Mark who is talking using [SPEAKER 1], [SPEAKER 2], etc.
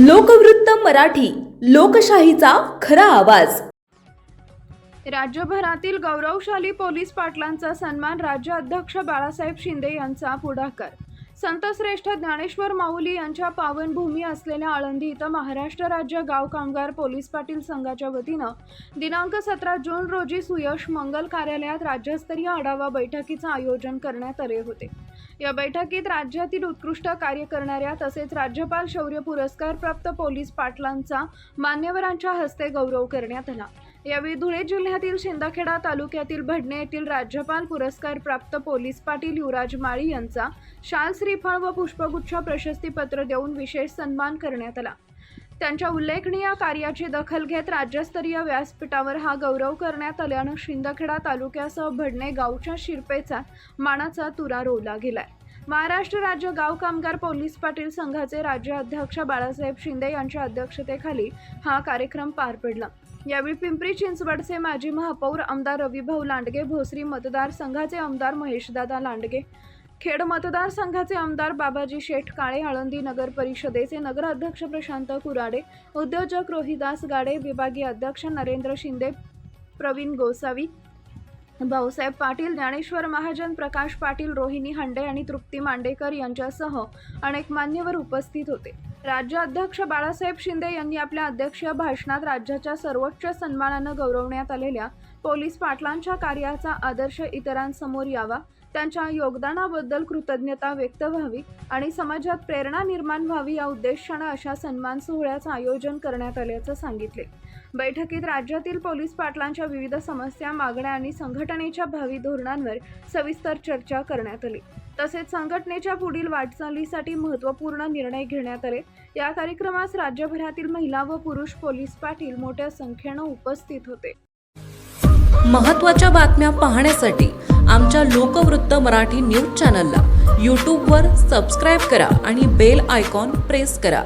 [SPEAKER 1] लोकवृत्त मराठी, लोकशाहीचा खरा आवाज।
[SPEAKER 2] राज्यभरातील गौरवशाली पोलीस पाटलांचा सन्मान राज्याध्यक्ष बाळासाहेब शिंदे यांचा पुढाकार। संतश्रेष्ठ ज्ञानेश्वर माऊली यांच्या पावनभूमी असलेल्या आळंदी इथं महाराष्ट्र राज्य गाव कामगार पोलीस पाटील संघाच्या वतीनं दिनांक 17 जून रोजी सुयश मंगल कार्यालयात राज्यस्तरीय आढावा बैठकीचं आयोजन करण्यात आले होते। या बैठकीत राज्यातील उत्कृष्ट कार्य करणाऱ्या तसेच राज्यपाल शौर्य पुरस्कार प्राप्त पोलीस पाटलांचा मान्यवरांच्या हस्ते गौरव करण्यात आला। यावेळी धुळे जिल्ह्यातील शिंदखेडा तालुक्यातील भडणे येथील राज्यपाल पुरस्कार प्राप्त पोलीस पाटील युवराज माळी यांचा शाल, श्रीफळ व पुष्पगुच्छ प्रशस्तीपत्र देऊन विशेष सन्मान करण्यात आला। त्यांच्या उल्लेखनीय कार्याची दखल घेत राज्यस्तरीय व्यासपीठावर हा गौरव करण्यात आल्यानं शिंदखेडा तालुक्यासह भडणे गावच्या शिरपेचा मानाचा तुरा रोवला गेलाय। महाराष्ट्र राज्य गाव कामगार पोलीस पाटील संघाचे राज्याध्यक्ष बाळासाहेब शिंदे यांच्या अध्यक्षतेखाली हा कार्यक्रम पार पडला। यावेळी पिंपरी चिंचवडचे माजी महापौर आमदार रविभाऊ लांडगे, भोसरी मतदारसंघाचे आमदार महेशदादा लांडगे, खेड मतदारसंघाचे आमदार बाबाजी शेठ काळे, आळंदी नगर परिषदेचे नगराध्यक्ष प्रशांत कुराडे, उद्योजक रोहिदास गाडे, विभागीय अध्यक्ष नरेंद्र शिंदे, प्रवीण गोसावी, भाऊसाहेब पाटील, ज्ञानेश्वर महाजन, प्रकाश पाटील, रोहिणी हांडे आणि तृप्ती मांडेकर यांच्यासह अनेक मान्यवर उपस्थित होते। राज्याध्यक्ष बाळासाहेब शिंदे यांनी आपल्या अध्यक्षीय भाषणात राज्याच्या सर्वोच्च सन्मानानं गौरवण्यात आलेल्या पोलीस पाटलांच्या कार्याचा आदर्श इतरांसमोर यावा, त्यांच्या योगदानाबद्दल कृतज्ञता व्यक्त व्हावी आणि समाजात प्रेरणा निर्माण व्हावी या उद्देशानं अशा सन्मान सोहळ्याचं आयोजन करण्यात आल्याचं सांगितले। बैठकीत राज्यातील पोलीस पाटलांच्या विविध समस्या, मागण्या आणि संघटनेच्या भावी धोरणांवर सविस्तर चर्चा करण्यात आली। तसेच संघटनेच्या पुढील वाटचालीसाठी महत्त्वपूर्ण निर्णय घेण्यात आले। या कार्यक्रमास राज्यभरातील महिला व पुरुष पोलीस पाटील मोठ्या संख्येनं उपस्थित होते।
[SPEAKER 1] महत्त्वाच्या बातम्या पाहण्यासाठी आमच्या लोकवृत्त मराठी न्यूज चॅनलला यूट्यूबवर सबस्क्राईब करा आणि बेल आयकॉन प्रेस करा।